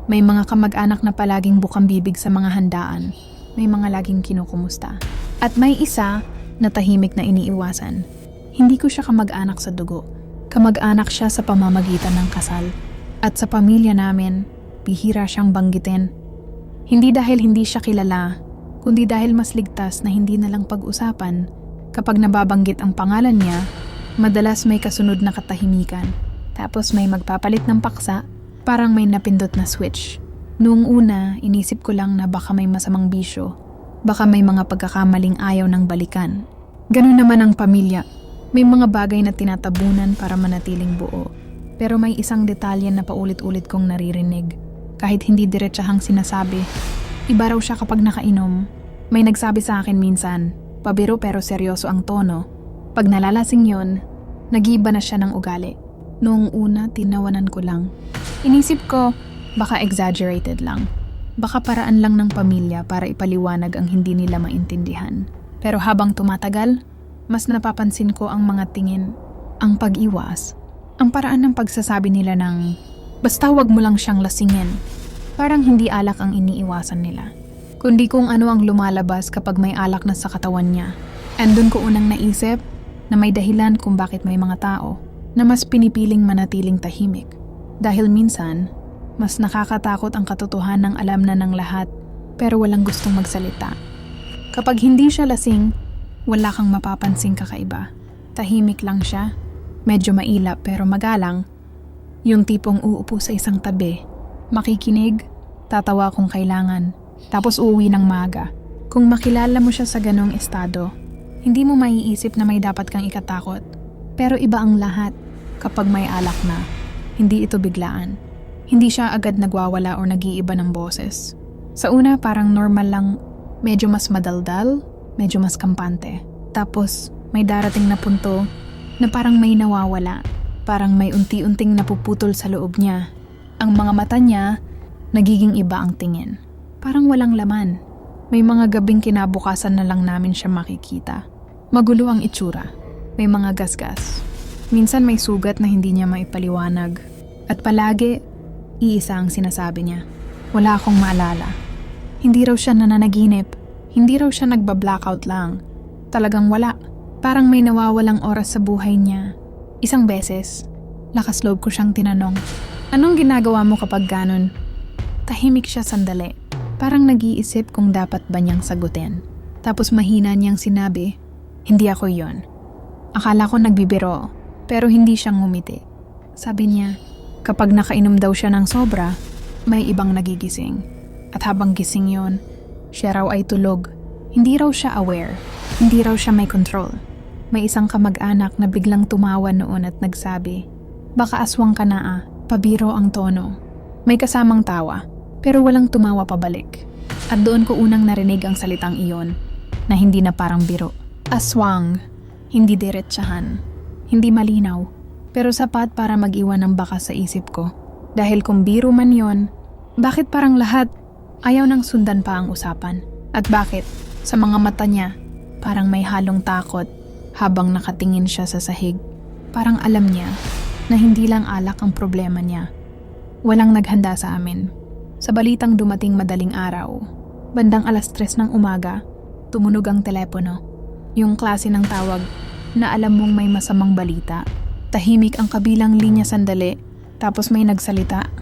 May mga kamag-anak na palaging bukang bibig sa mga handaan. May mga laging kinukumusta. At may isa na tahimik na iniiwasan. Hindi ko siya kamag-anak sa dugo. Kamag-anak siya sa pamamagitan ng kasal. At sa pamilya namin, bihira siyang banggitin. Hindi dahil hindi siya kilala, kundi dahil mas ligtas na hindi na lang pag-usapan. Kapag nababanggit ang pangalan niya, madalas may kasunod na katahimikan. Tapos may magpapalit ng paksa, parang may napindot na switch. Noong una, inisip ko lang na baka may masamang bisyo. Baka may mga pagkakamaling ayaw ng balikan. Ganun naman ang pamilya. May mga bagay na tinatabunan para manatiling buo. Pero may isang detalye na paulit-ulit kong naririnig. Kahit hindi diretsahang sinasabi. Iba raw siya kapag nakainom. May nagsabi sa akin minsan, pabiro pero seryoso ang tono. Pag nalalasing yon, nag-iiba na siya ng ugali. Noong una, tinawanan ko lang. Inisip ko, baka exaggerated lang. Baka paraan lang ng pamilya para ipaliwanag ang hindi nila maintindihan. Pero habang tumatagal, mas napapansin ko ang mga tingin, ang pag-iwas, ang paraan ng pagsasabi nila ng, basta wag mo lang siyang lasingin. Parang hindi alak ang iniiwasan nila, kundi kung ano ang lumalabas kapag may alak na sa katawan niya. And dun ko unang naisip na may dahilan kung bakit may mga tao na mas pinipiling manatiling tahimik. Dahil minsan, mas nakakatakot ang katotohanan ng alam na ng lahat pero walang gustong magsalita. Kapag hindi siya lasing, wala kang mapapansing kakaiba. Tahimik lang siya, medyo mailap pero magalang. Yung tipong uupo sa isang tabi, makikinig, tatawa kung kailangan, tapos uuwi ng maaga. Kung makilala mo siya sa ganong estado, hindi mo maiisip na may dapat kang ikatakot. Pero iba ang lahat kapag may alak na. Hindi ito biglaan. Hindi siya agad nagwawala o nag-iiba ng boses. Sa una parang normal lang, medyo mas madaldal, medyo mas kampante. Tapos may darating na punto na parang may nawawala. Parang may unti-unting napuputol sa loob niya. Ang mga mata niya, nagiging iba ang tingin. Parang walang laman. May mga gabing kinabukasan na lang namin siya makikita. Magulo ang itsura. May mga gasgas. Minsan may sugat na hindi niya maipaliwanag. At palagi, iisa ang sinasabi niya. Wala akong maalala. Hindi raw siya nananaginip. Hindi raw siya nagba-blackout lang. Talagang wala. Parang may nawawalang oras sa buhay niya. Isang beses, lakas loob ko siyang tinanong, anong ginagawa mo kapag ganon? Tahimik siya sandali. Parang nag-iisip kung dapat ba niyang sagutin. Tapos mahina niyang sinabi, hindi ako yon. Akala ko nagbibiro, pero hindi siyang ngumiti. Sabi niya, kapag nakainom daw siya ng sobra, may ibang nagigising. At habang gising yon, siya raw ay tulog. Hindi raw siya aware. Hindi raw siya may control. May isang kamag-anak na biglang tumawa noon at nagsabi, baka aswang ka na pabiro ang tono. May kasamang tawa, pero walang tumawa pabalik. At doon ko unang narinig ang salitang iyon, na hindi na parang biro. Aswang, hindi diretsahan, hindi malinaw, pero sapat para mag-iwan ng bakas sa isip ko. Dahil kung biro man yon, bakit parang lahat ayaw nang sundan pa ang usapan? At bakit, sa mga mata niya, parang may halong takot habang nakatingin siya sa sahig. Parang alam niya na hindi lang alak ang problema niya. Walang naghanda sa amin. Sa balitang dumating madaling araw, bandang 3:00 ng umaga, tumunog ang telepono. Yung klase ng tawag na alam mong may masamang balita. Tahimik ang kabilang linya sandali, tapos may nagsalita.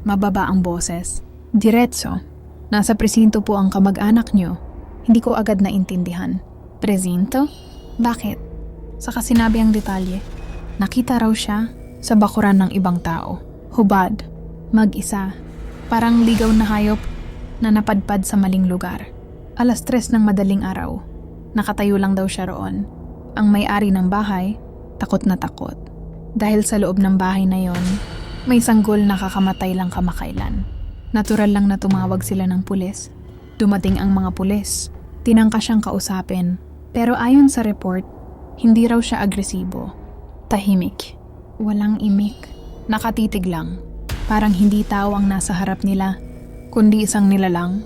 Mababa ang boses. Diretso. Nasa presinto po ang kamag-anak niyo. Hindi ko agad naintindihan. Presinto? Bakit? Saka sinabi ang detalye. Nakita raw siya sa bakuran ng ibang tao. Hubad. Mag-isa. Parang ligaw na hayop na napadpad sa maling lugar. 3:00 ng madaling araw. Nakatayo lang daw siya roon. Ang may-ari ng bahay, takot na takot. Dahil sa loob ng bahay na yon, may sanggol na kakamatay lang kamakailan. Natural lang na tumawag sila ng pulis. Dumating ang mga pulis. Tinangka siyang kausapin. Pero ayon sa report, hindi raw siya agresibo. Tahimik. Walang imik. Nakatitig lang. Parang hindi tao ang nasa harap nila, kundi isang nilalang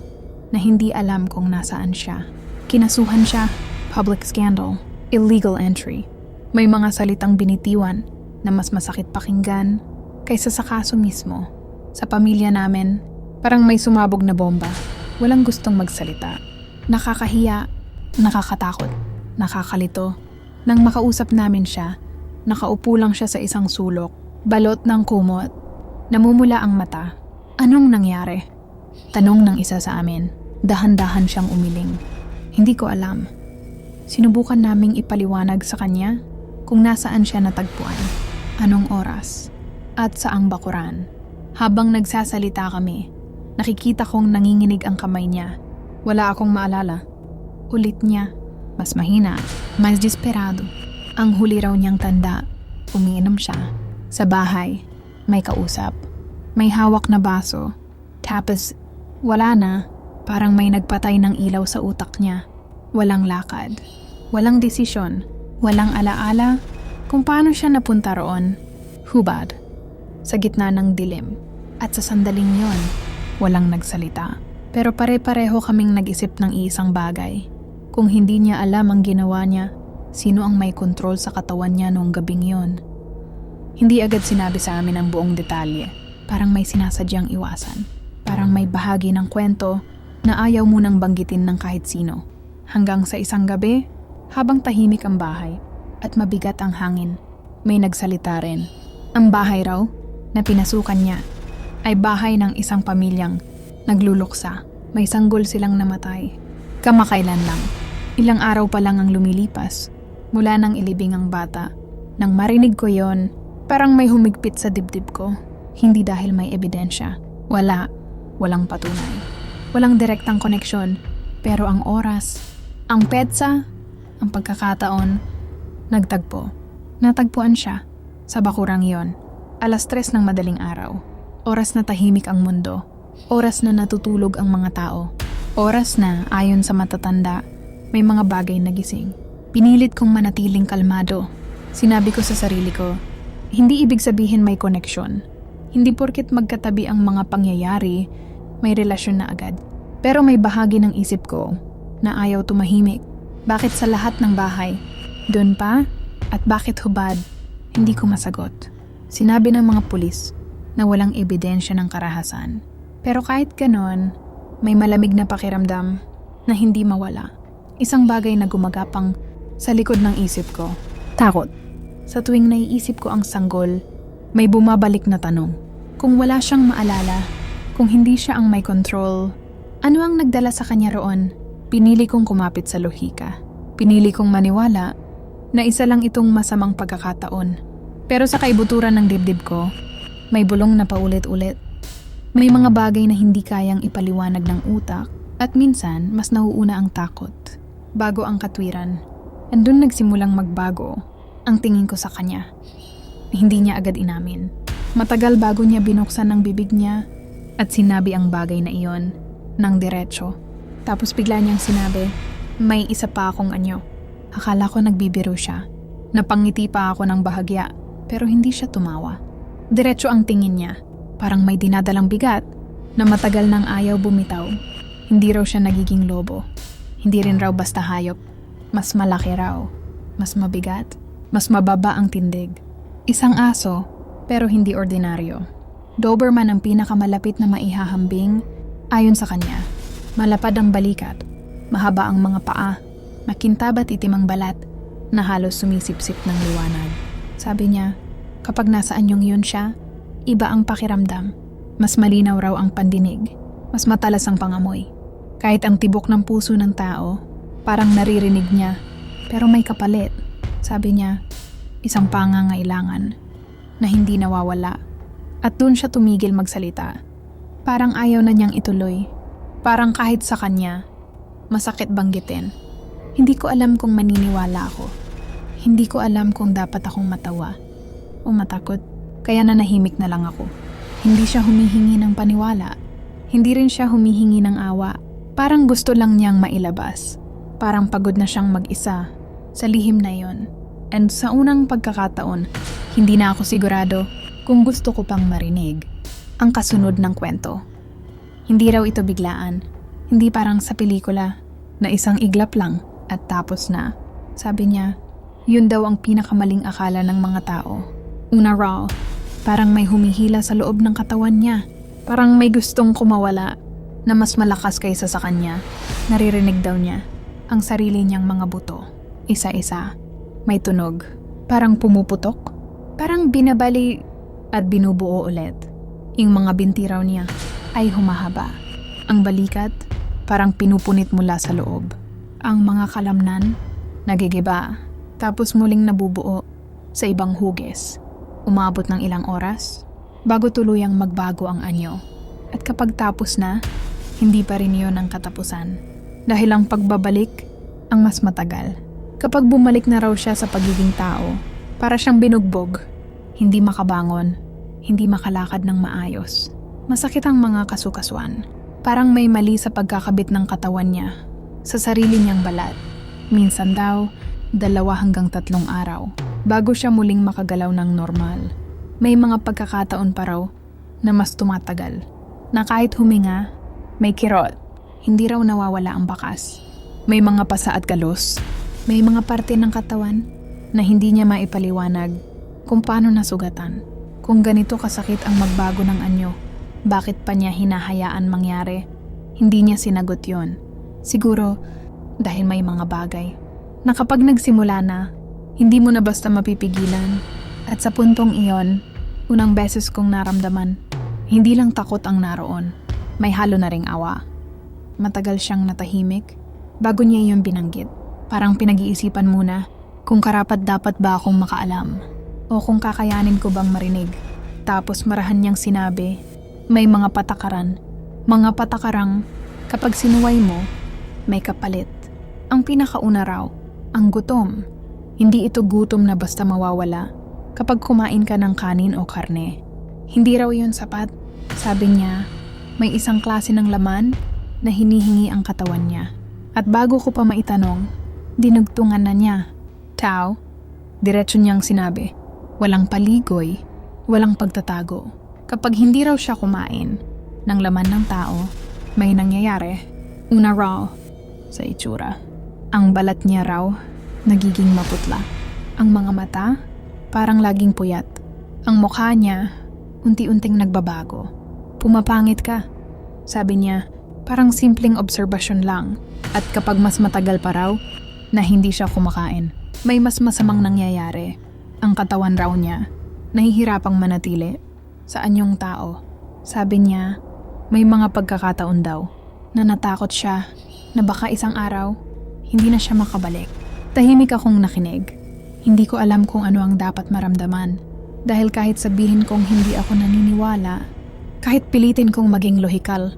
na hindi alam kung nasaan siya. Kinasuhan siya. Public scandal. Illegal entry. May mga salitang binitiwan na mas masakit pakinggan kaysa sa kaso mismo. Sa pamilya namin, Parang may sumabog na bomba. Walang gustong magsalita. Nakakahiya, nakakatakot, nakakalito. Nang makausap namin siya, nakaupo lang siya sa isang sulok, balot ng kumot. Namumula ang mata. Anong nangyari? Tanong ng isa sa amin. Dahan-dahan siyang umiling. Hindi ko alam. Sinubukan naming ipaliwanag sa kanya kung nasaan siya natagpuan, anong oras, at saang bakuran. Habang nagsasalita kami, nakikita kong nanginginig ang kamay niya. Wala akong maalala. Ulit niya, mas mahina, mas desperado. Ang huli raw niyang tanda, umiinom siya. Sa bahay, may kausap. May hawak na baso. Tapos, wala na. Parang may nagpatay ng ilaw sa utak niya. Walang lakad. Walang desisyon. Walang alaala kung paano siya napunta roon. Hubad. Sa gitna ng dilim. At sa sandaling yon, walang nagsalita. Pero pare-pareho kaming nag-isip ng iisang bagay. Kung hindi niya alam ang ginawa niya, sino ang may kontrol sa katawan niya noong gabing yon? Hindi agad sinabi sa amin ang buong detalye. Parang may sinasadyang iwasan. Parang may bahagi ng kwento na ayaw munang banggitin ng kahit sino. Hanggang sa isang gabi, habang tahimik ang bahay at mabigat ang hangin, may nagsalita rin. Ang bahay raw na pinasukan niya ay bahay ng isang pamilyang nagluluksa. May sanggol silang namatay. Kamakailan lang. Ilang araw pa lang ang lumilipas mula nang ilibing ang bata. Nang marinig ko yon, parang may humigpit sa dibdib ko. Hindi dahil may ebidensya. Walang patunay. Walang direktang koneksyon. Pero ang oras, ang petsa, ang pagkakataon, nagtagpo. Natagpuan siya sa bakurang yon. 3:00 ng madaling araw. Oras na tahimik ang mundo. Oras na natutulog ang mga tao. Oras na, ayon sa matatanda, may mga bagay na gising. Pinilit kong manatiling kalmado. Sinabi ko sa sarili ko, hindi ibig sabihin may koneksyon. Hindi porket magkatabi ang mga pangyayari, may relasyon na agad. Pero may bahagi ng isip ko na ayaw tumahimik. Bakit sa lahat ng bahay? Doon pa? At bakit hubad? Hindi ko masagot. Sinabi ng mga pulis na walang ebidensya ng karahasan. Pero kahit ganon, may malamig na pakiramdam na hindi mawala. Isang bagay na gumagapang sa likod ng isip ko. Takot. Sa tuwing naiisip ko ang sanggol, may bumabalik na tanong. Kung wala siyang maalala, kung hindi siya ang may control, ano ang nagdala sa kanya roon? Pinili kong kumapit sa lohika. Pinili kong maniwala na isa lang itong masamang pagkakataon. Pero sa kaibuturan ng dibdib ko, may bulong na paulit-ulit. May mga bagay na hindi kayang ipaliwanag ng utak at minsan mas nauuna ang takot. Bago ang katwiran, andun nagsimulang magbago ang tingin ko sa kanya. Hindi niya agad inamin. Matagal bago niya binuksan ang bibig niya at sinabi ang bagay na iyon ng diretso. Tapos bigla niyang sinabi, may isa pa akong anyo. Akala ko nagbibiro siya. Napangiti pa ako ng bahagya pero hindi siya tumawa. Diretso ang tingin niya. Parang may dinadalang bigat na matagal nang ayaw bumitaw. Hindi raw siya nagiging lobo. Hindi rin raw basta hayop. Mas malaki raw. Mas mabigat. Mas mababa ang tindig. Isang aso, pero hindi ordinaryo. Doberman ang pinakamalapit na maihahambing ayon sa kanya. Malapad ang balikat. Mahaba ang mga paa. Makintab at itim ang balat na halos sumisipsip ng liwanag. Sabi niya, kapag nasa anyong yun siya, iba ang pakiramdam. Mas malinaw raw ang pandinig. Mas matalas ang pangamoy. Kahit ang tibok ng puso ng tao, parang naririnig niya. Pero may kapalit. Sabi niya, isang pangangailangan na hindi nawawala. At doon siya tumigil magsalita. Parang ayaw na niyang ituloy. Parang kahit sa kanya, masakit banggitin. Hindi ko alam kung maniniwala ako. Hindi ko alam kung dapat akong matawa o matakot. Kaya nanahimik na lang ako. Hindi siya humihingi ng paniwala. Hindi rin siya humihingi ng awa. Parang gusto lang niyang mailabas. Parang pagod na siyang mag-isa sa lihim na yon. And sa unang pagkakataon, hindi na ako sigurado kung gusto ko pang marinig ang kasunod ng kwento. Hindi raw ito biglaan. Hindi parang sa pelikula na isang iglap lang at tapos na. Sabi niya, yun daw ang pinakamaling akala ng mga tao. Una raw, parang may humihila sa loob ng katawan niya. Parang may gustong kumawala na mas malakas kaysa sa kanya. Naririnig daw niya ang sarili niyang mga buto. Isa-isa. May tunog. Parang pumuputok. Parang binabali at binubuo ulit. Yung mga binti raw niya ay humahaba. Ang balikat parang pinupunit mula sa loob. Ang mga kalamnan nagigiba. Tapos muling nabubuo sa ibang hugis. Umabot ng ilang oras bago tuluyang magbago ang anyo. At kapag tapos na, hindi pa rin yun ang katapusan. Dahil ang pagbabalik ang mas matagal. Kapag bumalik na raw siya sa pagiging tao, para siyang binugbog, hindi makabangon, hindi makalakad ng maayos. Masakit ang mga kasukasuan. Parang may mali sa pagkakabit ng katawan niya sa sarili niyang balat. Minsan daw, 2 hanggang 3 araw bago siya muling makagalaw ng normal. May mga pagkakataon pa raw na mas tumatagal, na kahit huminga, may kirot, hindi raw nawawala ang bakas. May mga pasa at galos, may mga parte ng katawan na hindi niya maipaliwanag kung paano nasugatan. Kung ganito kasakit ang magbago ng anyo, bakit pa niya hinahayaan mangyari? Hindi niya sinagot yon. Siguro dahil may mga bagay na kapag nagsimula na, hindi mo na basta mapipigilan. At sa puntong iyon, unang beses kong naramdaman, hindi lang takot ang naroon, may halo na ring awa. Matagal siyang natahimik bago niya iyon binanggit. Parang pinag-iisipan muna kung karapat-dapat ba akong makaalam o kung kakayanin ko bang marinig. Tapos marahan niyang sinabi, may mga patakaran. Mga patakarang kapag sinuway mo, may kapalit. Ang pinakauna raw, ang gutom. Hindi ito gutom na basta mawawala kapag kumain ka ng kanin o karne. Hindi raw yun sapat. Sabi niya, may isang klase ng laman na hinihingi ang katawan niya. At bago ko pa maitanong, dinugtungan na niya. Tao, diretso niyang sinabi, walang paligoy, walang pagtatago. Kapag hindi raw siya kumain ng laman ng tao, may nangyayari. Una raw, sa itsura. Ang balat niya raw, nagiging maputla. Ang mga mata, parang laging puyat. Ang mukha niya, unti-unting nagbabago. Pumapangit ka. Sabi niya, parang simpleng obserbasyon lang. At kapag mas matagal pa raw, na hindi siya kumakain, may mas masamang nangyayari. Ang katawan raw niya, nahihirapang manatili sa anyong tao. Sabi niya, may mga pagkakataon daw na natakot siya na baka isang araw, hindi na siya makabalik. Tahimik akong nakinig. Hindi ko alam kung ano ang dapat maramdaman. Dahil kahit sabihin kong hindi ako naniniwala, kahit pilitin kong maging lohikal,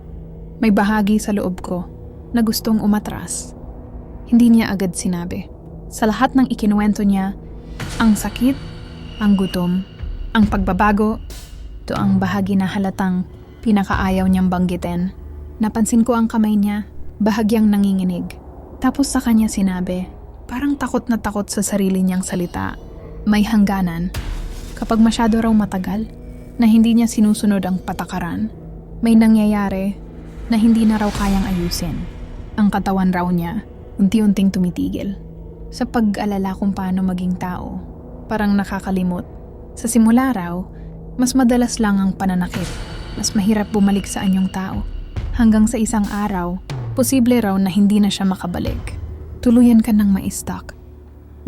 may bahagi sa loob ko na gustong umatras. Hindi niya agad sinabi. Sa lahat ng ikinuwento niya, ang sakit, ang gutom, ang pagbabago, ito ang bahagi na halatang pinakaayaw niyang banggitin. Napansin ko ang kamay niya, bahagyang nanginginig. Tapos sa kanya sinabi, parang takot na takot sa sarili niyang salita. May hangganan. Kapag masyado raw matagal, na hindi niya sinusunod ang patakaran, may nangyayari na hindi na raw kayang ayusin. Ang katawan raw niya, unti-unting tumitigil. Sa pag-alala kung paano maging tao, parang nakakalimot. Sa simula raw, mas madalas lang ang pananakit. Mas mahirap bumalik sa anyong tao. Hanggang sa isang araw, posible raw na hindi na siya makabalik. Tuluyan ka ng ma-stuck.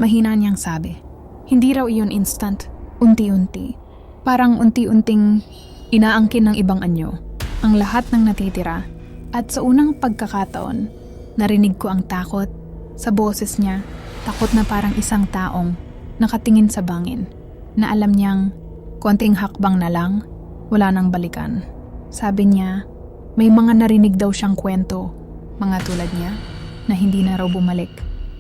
Mahina niyang sabi. Hindi raw iyon instant, unti-unti. Parang unti-unting inaangkin ng ibang anyo ang lahat ng natitira. At sa unang pagkakataon, narinig ko ang takot sa boses niya. Takot na parang isang taong nakatingin sa bangin, na alam niyang konting hakbang na lang, wala nang balikan. Sabi niya, may mga narinig daw siyang kwento, mga tulad niya, na hindi na raw bumalik,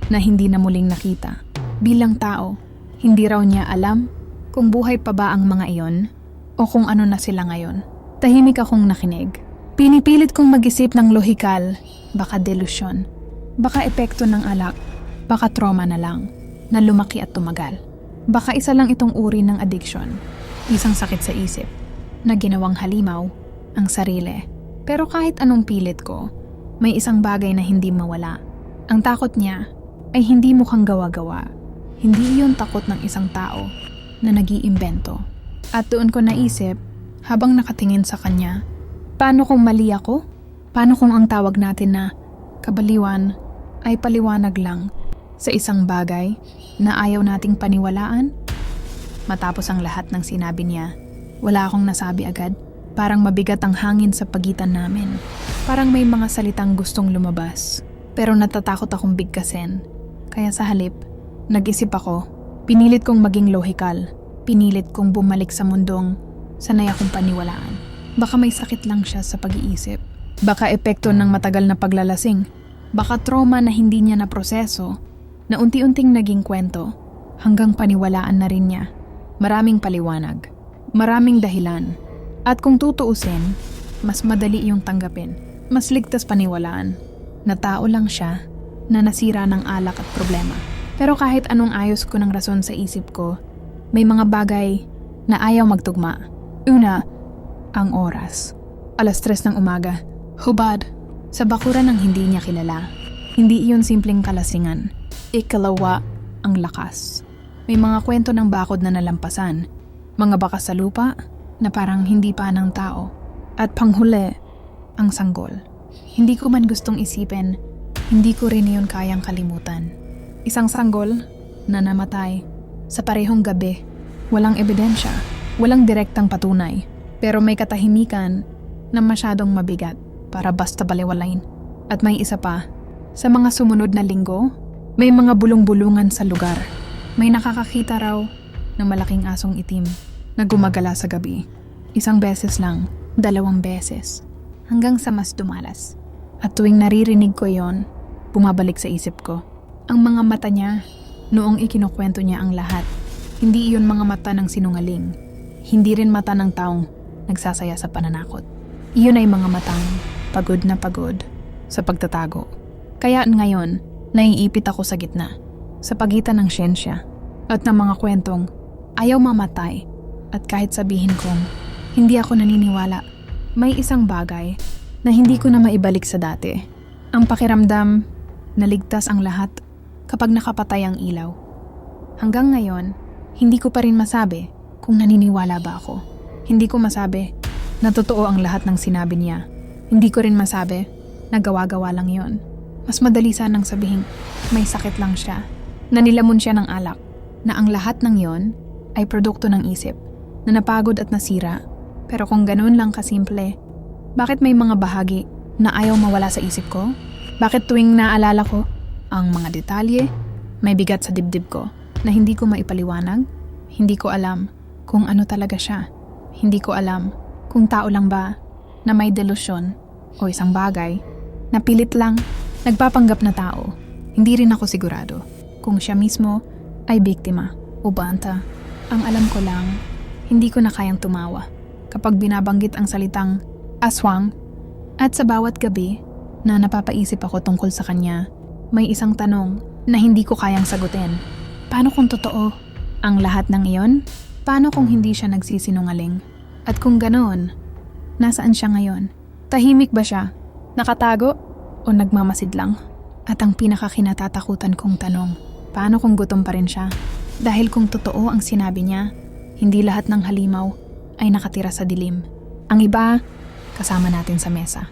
na hindi na muling nakita. Bilang tao, hindi raw niya alam kung buhay pa ba ang mga iyon o kung ano na sila ngayon. Tahimik akong nakinig. Pinipilit kong mag-isip ng lohikal, baka delusyon, baka epekto ng alak, baka trauma na lang, na lumaki at tumagal. Baka isa lang itong uri ng addiction, isang sakit sa isip, na ginawang halimaw ang sarili. Pero kahit anong pilit ko, may isang bagay na hindi mawala. Ang takot niya ay hindi mukhang gawa-gawa. Hindi iyon takot ng isang tao na nag-iimbento. At doon ko naisip, habang nakatingin sa kanya, Paano kung mali ako? Paano kung ang tawag natin na kabaliwan ay paliwanag lang sa isang bagay na ayaw nating paniwalaan? Matapos ang lahat ng sinabi niya, wala akong nasabi agad. Parang mabigat ang hangin sa pagitan namin. Parang may mga salitang gustong lumabas. Pero natatakot akong bigkasin. Kaya sa halip, nag-isip ako. Pinilit kong maging lohikal. Pinilit kong bumalik sa mundong sanay akong paniwalaan. Baka may sakit lang siya sa pag-iisip. Baka epekto ng matagal na paglalasing. Baka trauma na hindi niya naproseso, na unti-unting naging kwento, hanggang paniwalaan na rin niya. Maraming paliwanag. Maraming dahilan. At kung tutuusin, mas madali iyong tanggapin. Mas ligtas paniwalaan na tao lang siya na nasira ng alak at problema. Pero kahit anong ayos ko ng rason sa isip ko, may mga bagay na ayaw magtugma. Una, ang oras. 3:00 ng umaga. Hubad, sa bakuran ng hindi niya kilala. Hindi iyon simpleng kalasingan. Ikalawa, ang lakas. May mga kwento ng bakod na nalampasan. Mga bakas sa lupa na parang hindi pa ng tao. At panghuli, ang sanggol. Hindi ko man gustong isipin, hindi ko rin iyon kayang kalimutan. Isang sanggol na namatay sa parehong gabi. Walang ebidensya, walang direktang patunay. Pero may katahimikan na masyadong mabigat para basta baliwalain. At may isa pa, sa mga sumunod na linggo, may mga bulong-bulungan sa lugar. May nakakakita raw ng malaking asong itim na gumagala sa gabi. 1 beses lang, 2 beses, hanggang sa mas dumalas. At tuwing naririnig ko yon, bumabalik sa isip ko. Ang mga mata niya, noong ikinukwento niya ang lahat, hindi iyon mga mata ng sinungaling. Hindi rin mata ng taong nagsasaya sa pananakot. Iyon ay mga matang pagod na pagod sa pagtatago. Kaya ngayon, naiipit ako sa gitna, sa pagitan ng siyensya at ng mga kwentong ayaw mamatay. At kahit sabihin kong hindi ako naniniwala, may isang bagay na hindi ko na maibalik sa dati. Ang pakiramdam na ligtas ang lahat kapag nakapatay ang ilaw. Hanggang ngayon, hindi ko pa rin masabi kung naniniwala ba ako. Hindi ko masabi na totoo ang lahat ng sinabi niya. Hindi ko rin masabi na gawa-gawa lang yon. Mas madali sanang sabihin may sakit lang siya, na nilamon siya ng alak, na ang lahat ng yon ay produkto ng isip, na napagod at nasira. Pero kung ganun lang kasimple, bakit may mga bahagi na ayaw mawala sa isip ko? Bakit tuwing naalala ko ang mga detalye, may bigat sa dibdib ko na hindi ko maipaliwanag? Hindi ko alam kung ano talaga siya. Hindi ko alam kung tao lang ba na may delusyon o isang bagay na pilit lang nagpapanggap na tao. Hindi rin ako sigurado kung siya mismo ay biktima o banta. Ang alam ko lang, hindi ko na kayang tumawa kapag binabanggit ang salitang aswang, at sa bawat gabi na napapaisip ako tungkol sa kanya, may isang tanong na hindi ko kayang sagutin. Paano kung totoo ang lahat ng iyon? Paano kung hindi siya nagsisinungaling? At kung ganoon, nasaan siya ngayon? Tahimik ba siya? Nakatago? O nagmamasid lang? At ang pinakakinatatakutan kong tanong, paano kung gutom pa rin siya? Dahil kung totoo ang sinabi niya, hindi lahat ng halimaw ay nakatira sa dilim. Ang iba, kasama natin sa mesa.